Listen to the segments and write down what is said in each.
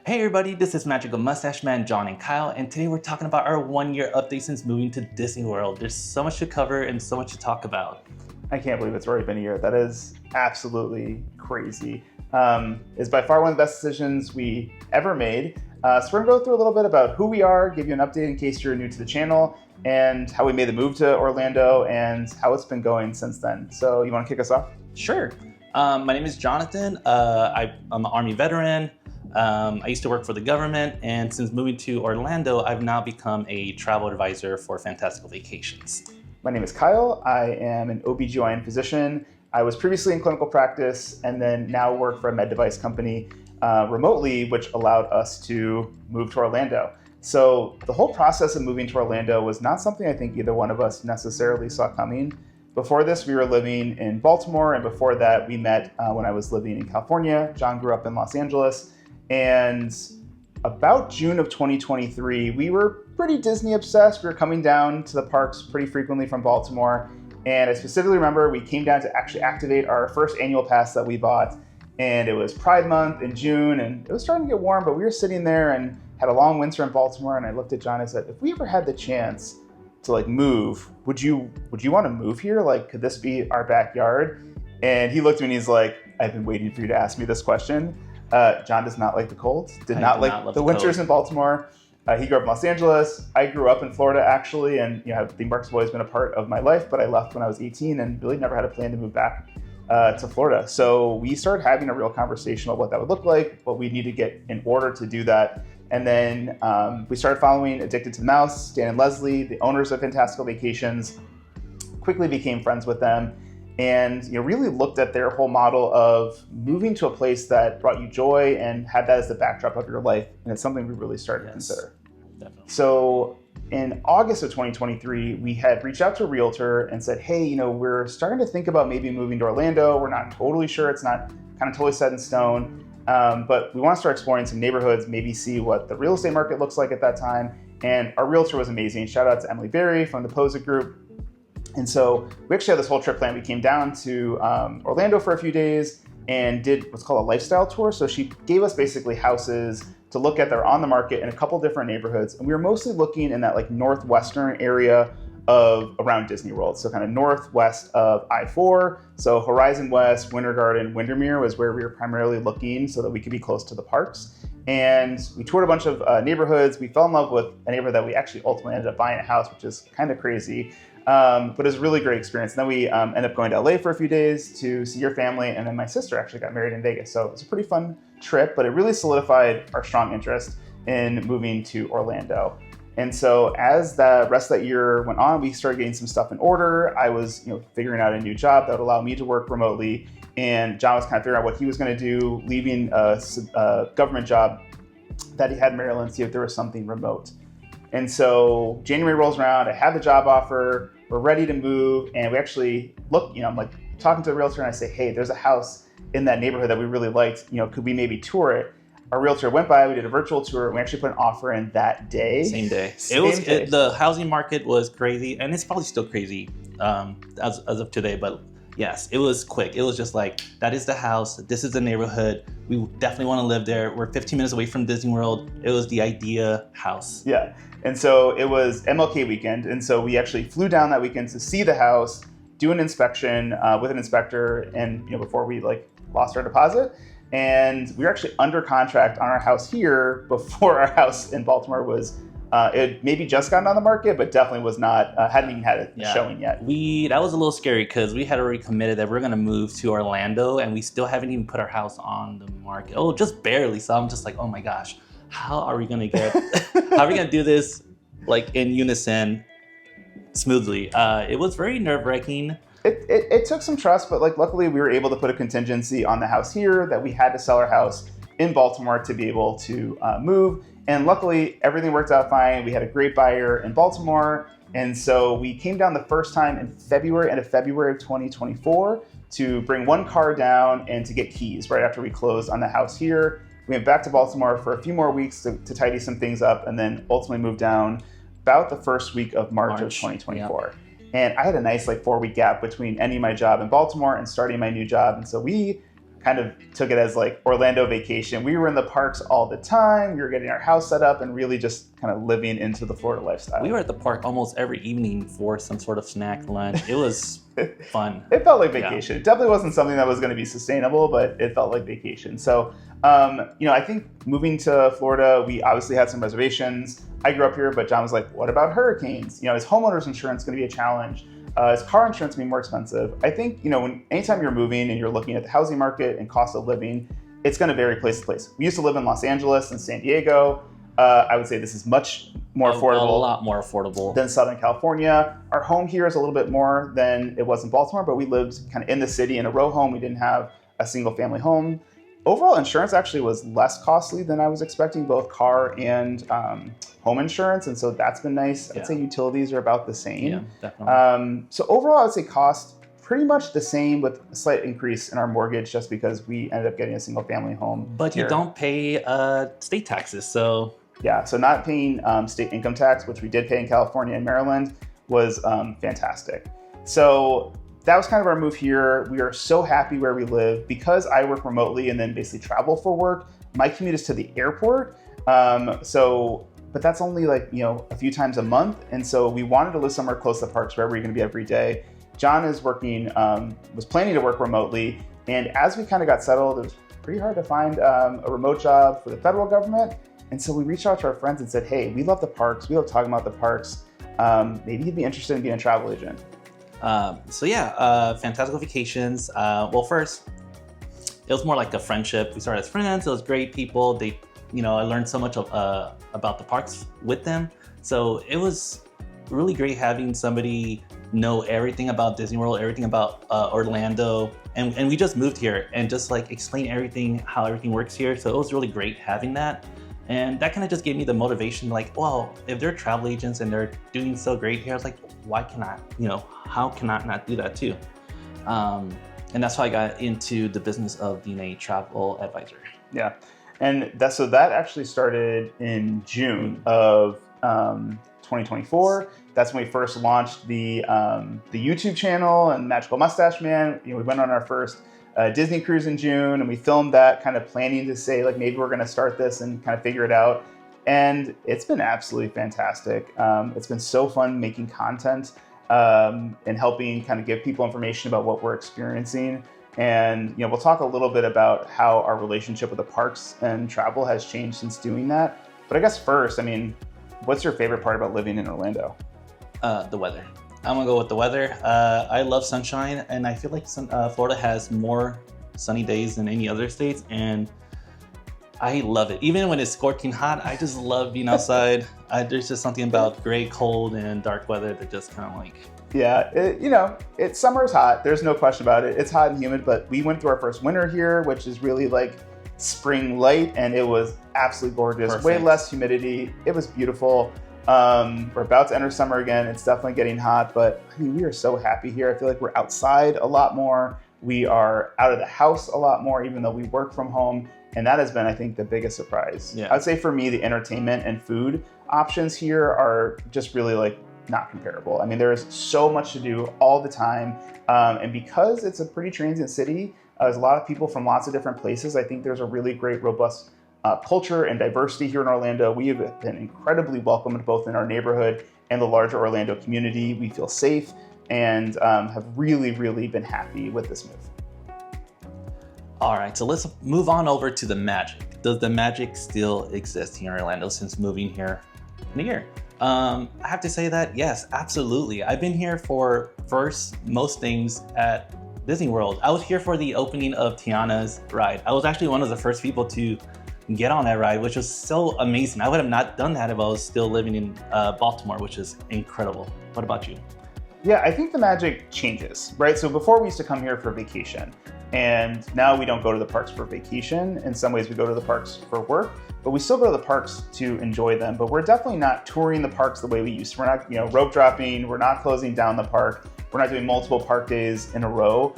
Hey everybody, this is Magical Mustache Man, John and Kyle, and today we're talking about our 1 year update since moving to Disney World. There's so much to cover and so much to talk about. I can't believe it's already been a year. That is absolutely crazy. It's by far one of the best decisions we ever made. So we're gonna go through a little bit about who we are, give you an update in case you're new to the channel, and how we made the move to Orlando and how it's been going since then. So you wanna kick us off? Sure. My name is Jonathan. I'm an Army veteran. I used to work for the government, and since moving to Orlando, I've now become a travel advisor for Fantastical Vacations. My name is Kyle. I am an OBGYN physician. I was previously in clinical practice and then now work for a med device company remotely, which allowed us to move to Orlando. So the whole process of moving to Orlando was not something I think either one of us necessarily saw coming. Before this, we were living in Baltimore, and before that, we met when I was living in California. John grew up in Los Angeles. And about June of 2023, we were pretty Disney obsessed. We were coming down to the parks pretty frequently from Baltimore. And I specifically remember we came down to actually activate our first annual pass that we bought. And it was Pride Month in June, and it was starting to get warm, but we were sitting there and had a long winter in Baltimore. And I looked at John and said, if we ever had the chance to move, would you want to move here? Could this be our backyard? And he looked at me and he's like, I've been waiting for you to ask me this question. John does not like the cold, did not like the winters in Baltimore. He grew up in Los Angeles. I grew up in Florida, actually, and theme parks have always been a part of my life, but I left when I was 18 and really never had a plan to move back to Florida. So we started having a real conversation about what that would look like, what we need to get in order to do that. And then we started following Addicted to the Mouse, Dan and Leslie, the owners of Fantastical Vacations, quickly became friends with them. And really looked at their whole model of moving to a place that brought you joy and had that as the backdrop of your life. And it's something we really started to consider. Definitely. So in August of 2023, we had reached out to a realtor and said, hey, we're starting to think about maybe moving to Orlando. We're not totally sure. It's not kind of totally set in stone. But we want to start exploring some neighborhoods, maybe see what the real estate market looks like at that time. And our realtor was amazing. Shout out to Emily Berry from the Posa Group. And so we actually had this whole trip planned. We came down to Orlando for a few days and did what's called a lifestyle tour. So she gave us basically houses to look at that are on the market in a couple different neighborhoods. And we were mostly looking in that northwestern area of around Disney World. So kind of northwest of I-4. So Horizon West, Winter Garden, Windermere was where we were primarily looking so that we could be close to the parks. And we toured a bunch of neighborhoods. We fell in love with a neighborhood that we actually ultimately ended up buying a house, which is kind of crazy. But it was a really great experience. And then we ended up going to LA for a few days to see your family. And then my sister actually got married in Vegas. So it was a pretty fun trip, but it really solidified our strong interest in moving to Orlando. And so as the rest of that year went on, we started getting some stuff in order. I was figuring out a new job that would allow me to work remotely. And John was kind of figuring out what he was going to do, leaving a government job that he had in Maryland, see if there was something remote. And so January rolls around, I have the job offer, we're ready to move, and we actually look, I'm talking to the realtor and I say, hey, there's a house in that neighborhood that we really liked, could we maybe tour it? Our realtor went by, we did a virtual tour, and we actually put an offer in that day. Same day. The housing market was crazy, and it's probably still crazy as of today, but yes, it was quick. It was just that is the house, this is the neighborhood, we definitely want to live there. We're 15 minutes away from Disney World. It was the idea house. Yeah. And so it was MLK weekend. And so we actually flew down that weekend to see the house, do an inspection with an inspector, and before we lost our deposit. And we were actually under contract on our house here before our house in Baltimore was, it maybe just gotten on the market, but definitely was not, hadn't even had a showing yet. That was a little scary because we had already committed that we're going to move to Orlando, and we still haven't even put our house on the market. Oh, just barely. So I'm just oh my gosh. How are we gonna do this in unison smoothly? It was very nerve-wracking. It took some trust, but luckily we were able to put a contingency on the house here that we had to sell our house in Baltimore to be able to move. And luckily everything worked out fine. We had a great buyer in Baltimore. And so we came down the first time in end of February of 2024 to bring one car down and to get keys right after we closed on the house here. We went back to Baltimore for a few more weeks to tidy some things up, and then ultimately moved down about the first week of March of 2024. Yep. And I had a nice 4-week gap between ending my job in Baltimore and starting my new job. And so we kind of took it as like Orlando vacation. We were in the parks all the time. We were getting our house set up and really just kind of living into the Florida lifestyle. We were at the park almost every evening for some sort of snack, lunch. It was fun. It felt like vacation. It definitely wasn't something that was going to be sustainable, but it felt like vacation. So, I think moving to Florida, we obviously had some reservations. I grew up here, but John was like, what about hurricanes? Is homeowners insurance going to be a challenge? Is car insurance going to be more expensive? I think, anytime you're moving and you're looking at the housing market and cost of living, it's going to vary place to place. We used to live in Los Angeles and San Diego. I would say this is much more affordable. A lot more affordable than Southern California. Our home here is a little bit more than it was in Baltimore, but we lived kind of in the city in a row home. We didn't have a single family home. Overall insurance actually was less costly than I was expecting, both car and home insurance. And so that's been nice. I'd say utilities are about the same. Yeah, definitely. So overall, I would say cost pretty much the same with a slight increase in our mortgage just because we ended up getting a single family home. But here. You don't pay state taxes, so... Yeah, so not paying state income tax, which we did pay in California and Maryland, was fantastic. So that was kind of our move here. We are so happy where we live. Because I work remotely and then basically travel for work, my commute is to the airport. But that's only a few times a month. And so we wanted to live somewhere close to the parks wherever you're gonna be every day. John is working, was planning to work remotely. And as we kind of got settled, it was pretty hard to find a remote job for the federal government. And so we reached out to our friends and said, hey, we love the parks. We love talking about the parks. Maybe you'd be interested in being a travel agent. Fantastical Vacations. Well, first, it was more like a friendship. We started as friends. It was great people. They, I learned so much about the parks with them. So it was really great having somebody know everything about Disney World, everything about Orlando. And we just moved here and just explain everything, how everything works here. So it was really great having that. And that kind of just gave me the motivation, well, if they're travel agents and they're doing so great here, I was like, why can I, how can I not do that too? And that's how I got into the business of being a travel advisor. Yeah, and that actually started in June of 2024. That's when we first launched the YouTube channel and Magical Mustache Man. We went on our first Disney cruise in June, and we filmed that, kind of planning to say maybe we're going to start this and kind of figure it out. And it's been absolutely fantastic. It's been so fun making content and helping kind of give people information about what we're experiencing. And we'll talk a little bit about how our relationship with the parks and travel has changed since doing that. But I guess first, what's your favorite part about living in Orlando? The weather. I'm gonna go with the weather. I love sunshine, and I feel like Florida has more sunny days than any other states, and I love it. Even when it's scorching hot, I just love being outside. There's just something about gray, cold, and dark weather that just kind of Yeah, summer is hot. There's no question about it. It's hot and humid, but we went through our first winter here, which is really spring light, and it was absolutely gorgeous. Perfect. Way less humidity. It was beautiful. We're about to enter summer again. It's definitely getting hot, but we are so happy here. I feel like we're outside a lot more. We are out of the house a lot more, even though we work from home. And that has been, I think, the biggest surprise. Yeah. I'd say for me, the entertainment and food options here are just really not comparable. There is so much to do all the time. And because it's a pretty transient city, there's a lot of people from lots of different places. I think there's a really great, robust culture and diversity here in Orlando. We have been incredibly welcomed both in our neighborhood and the larger Orlando community. We feel safe and have really, really been happy with this move. All right, so let's move on over to the magic. Does the magic still exist here in Orlando since moving here in a year? I have to say that, yes, absolutely. I've been here for most things at Disney World. I was here for the opening of Tiana's ride. I was actually one of the first people to get on that ride, which was so amazing. I would have not done that if I was still living in Baltimore, which is incredible. What about you? Yeah, I think the magic changes, right? So before we used to come here for vacation, and now we don't go to the parks for vacation. In some ways we go to the parks for work, but we still go to the parks to enjoy them. But we're definitely not touring the parks the way we used to. We're not, rope dropping. We're not closing down the park. We're not doing multiple park days in a row.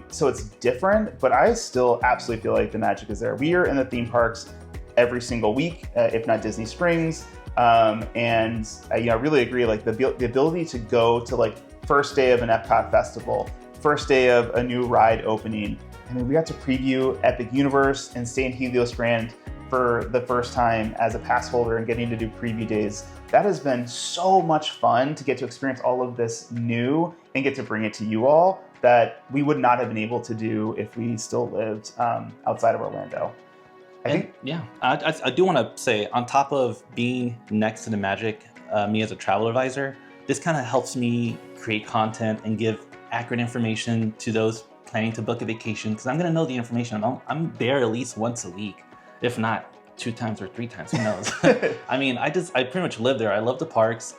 So it's different, but I still absolutely feel like the magic is there. We are in the theme parks every single week, if not Disney Springs. And I really agree, the ability to go to first day of an Epcot festival first day of a new ride opening. I mean, we got to preview Epic Universe and stay in Helios Grand for the first time as a pass holder and getting to do preview days. That has been so much fun to get to experience all of this new and get to bring it to you all that we would not have been able to do if we still lived outside of Orlando. I do want to say, on top of being next to the Magic, me as a travel advisor, this kind of helps me create content and give accurate information to those planning to book a vacation, because I'm going to know the information. I'm there at least once a week, if not 2 times or 3 times, who knows? I mean, I pretty much live there. I love the parks.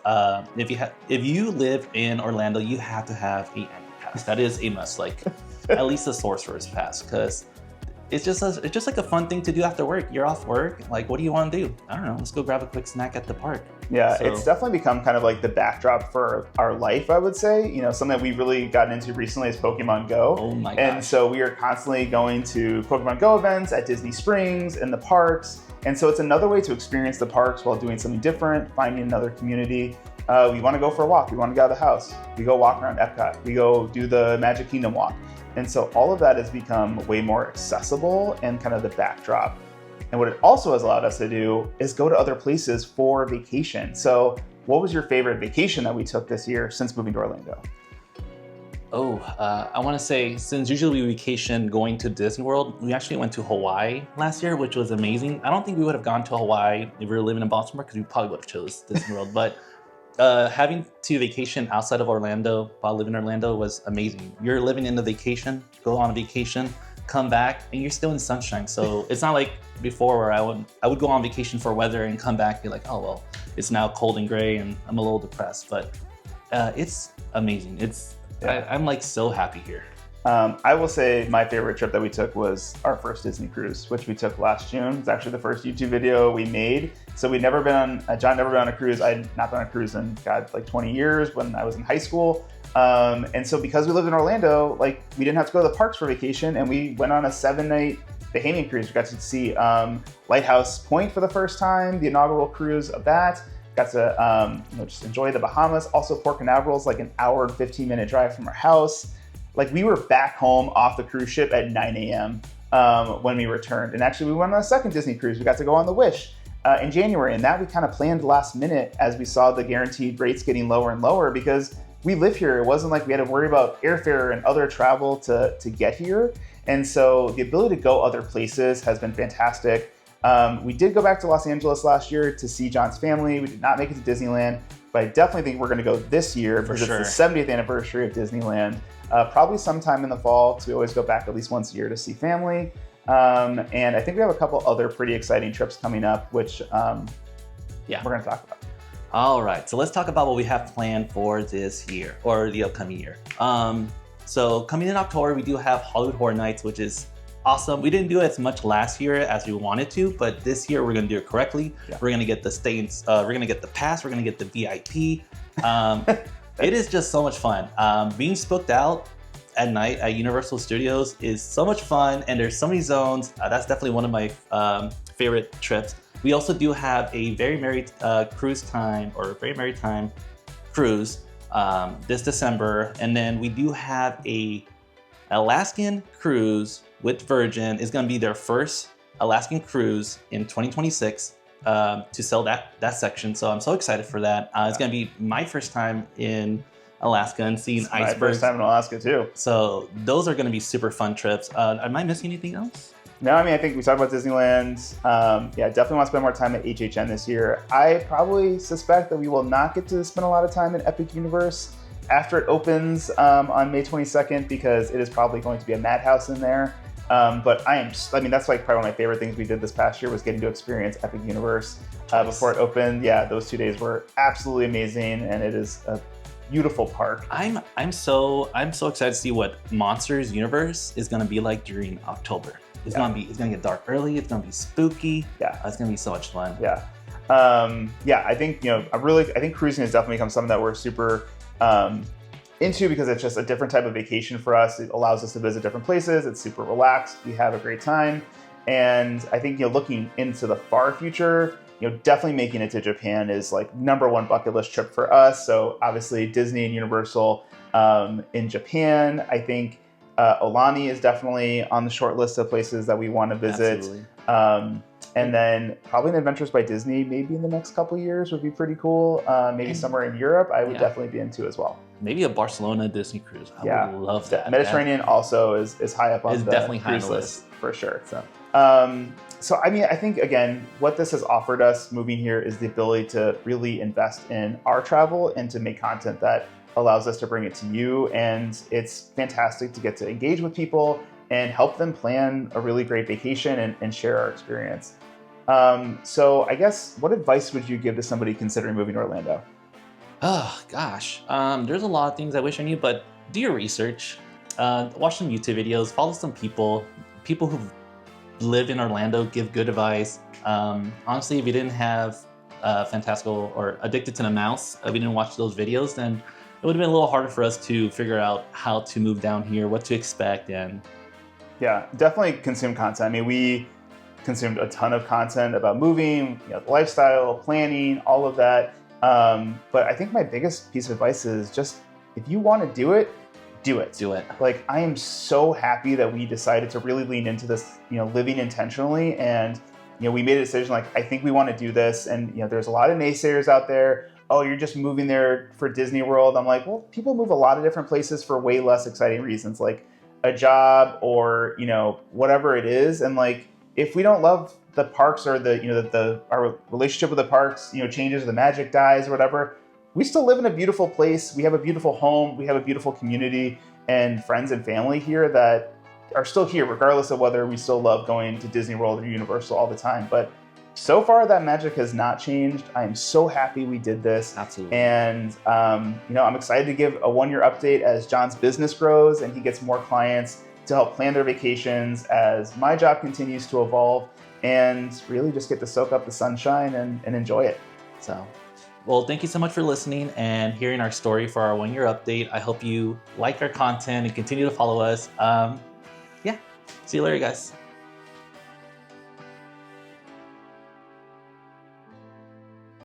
If you live in Orlando, you have to have a annual pass. That is a must, like at least a Sorcerer's Pass, because it's just like a fun thing to do after work. You're off work, like, what do you want to do? I don't know, let's go grab a quick snack at the park. Yeah, so it's definitely become kind of like the backdrop for our life, I would say. You know, something that we've really gotten into recently is Pokemon Go. Oh my gosh. And so we are constantly going to Pokemon Go events at Disney Springs and the parks. And so it's another way to experience the parks while doing something different, finding another community. We want to go for a walk. We want to get out of the house. We go walk around Epcot. We go do the Magic Kingdom walk. And so all of that has become way more accessible and kind of the backdrop. And what it also has allowed us to do is go to other places for vacation. So what was your favorite vacation that we took this year since moving to Orlando? I want to say, since usually we vacation going to Disney World, we actually went to Hawaii last year, which was amazing. I don't think we would have gone to Hawaii if we were living in Baltimore, because we probably would have chose Disney World. But having to vacation outside of Orlando while living in Orlando was amazing. You're living in the vacation, go on a vacation, come back, and you're still in sunshine. So it's not like before where I would go on vacation for weather and come back and be like, oh, well, it's now cold and gray and I'm a little depressed. But it's amazing. I'm like so happy here. I will say my favorite trip that we took was our first Disney cruise, which we took last June. It's actually the first YouTube video we made. So we'd never been on, John never been on a cruise. I had not been on a cruise in, like 20 years when I was in high school. And so because we lived in Orlando, like we didn't have to go to the parks for vacation, and we went on a 7-night Bahamian cruise. We got to see Lighthouse Point for the first time, the inaugural cruise of that. Got to just enjoy the Bahamas. Also, Port Canaveral is like an hour and 15-minute drive from our house. Like we were back home off the cruise ship at 9 a.m. When we returned. And actually we went on a second Disney cruise. We got to go on the Wish in January. And that we kind of planned last minute as we saw the guaranteed rates getting lower and lower, because we live here. It wasn't like we had to worry about airfare and other travel to get here. And so the ability to go other places has been fantastic. We did go back to Los Angeles last year to see John's family. We did not make it to Disneyland, but I definitely think we're going to go this year because it's the 70th anniversary of Disneyland. Probably sometime in the fall, because we always go back at least once a year to see family. And I think we have a couple other pretty exciting trips coming up, which we're going to talk about. All right, so let's talk about what we have planned for this year, or the upcoming year. So coming in October, we do have Hollywood Horror Nights, which is awesome. We didn't do as much last year as we wanted to, but this year we're going to do it correctly. Yeah. We're going to get we're going to get the pass, we're going to get the VIP. It is just so much fun. Being spooked out at night at Universal Studios is so much fun, and there's so many zones. That's definitely one of my favorite trips. We also do have a Very Merry Cruise Time, or Very Merry Time cruise this December, and then we do have a Alaskan cruise with Virgin. Is going to be their first Alaskan cruise in 2026 to sell that section. So I'm so excited for that. It's going to be my first time in Alaska and seeing icebergs. My first time in Alaska too. So those are going to be super fun trips. Am I missing anything else? No, I mean, I think we talked about Disneyland. Definitely want to spend more time at HHN this year. I probably suspect that we will not get to spend a lot of time in Epic Universe after it opens on May 22nd, because it is probably going to be a madhouse in there. But that's like probably one of my favorite things we did this past year, was getting to experience Epic Universe before it opened. Yeah, those 2 days were absolutely amazing, and it is a beautiful park. I'm so excited to see what Monsters Universe is going to be like during October. It's gonna get dark early. It's gonna be spooky. Yeah, it's gonna be so much fun. Yeah, I think I think cruising has definitely become something that we're super into, because it's just a different type of vacation for us. It allows us to visit different places. It's super relaxed. We have a great time, and I think looking into the far future, definitely making it to Japan is like #1 bucket list trip for us. So obviously Disney and Universal In Japan, I think Olani is definitely on the short list of places that we want to visit. Absolutely. And then probably an Adventures by Disney, maybe in the next couple of years would be pretty cool. Maybe somewhere in Europe, I would definitely be into as well. Maybe a Barcelona Disney cruise. I would love that. Mediterranean also is high up on the definitely high cruise on the list for sure. So. So I mean, I think again, what this has offered us moving here is the ability to really invest in our travel and to make content that allows us to bring it to you. And it's fantastic to get to engage with people and help them plan a really great vacation and share our experience. So I guess, what advice would you give to somebody considering moving to Orlando? Oh gosh, there's a lot of things I wish I knew, but do your research. Watch some YouTube videos, follow some people who've lived in Orlando, give good advice. Honestly, if you didn't have Fantastical or Addicted to the Mouse, if we didn't watch those videos, then it would have been a little harder for us to figure out how to move down here, what to expect, and yeah, definitely consume content. I mean, we consumed a ton of content about moving, lifestyle, planning, all of that. But I think my biggest piece of advice is just, if you want to do it, do it. Do it. Like, I am so happy that we decided to really lean into this, living intentionally. And, we made a decision, like, I think we want to do this. And, there's a lot of naysayers out there. Oh, you're just moving there for Disney World. I'm like, well, people move a lot of different places for way less exciting reasons, like a job or, whatever it is. And like, if we don't love the parks or our relationship with the parks, changes, the magic dies or whatever, we still live in a beautiful place. We have a beautiful home. We have a beautiful community and friends and family here that are still here, regardless of whether we still love going to Disney World or Universal all the time. But so far, that magic has not changed. I am so happy we did this. Absolutely. And, I'm excited to give a 1-year update as John's business grows and he gets more clients to help plan their vacations, as my job continues to evolve, and really just get to soak up the sunshine and enjoy it. So, well, thank you so much for listening and hearing our story for our 1-year update. I hope you like our content and continue to follow us. See you later, guys.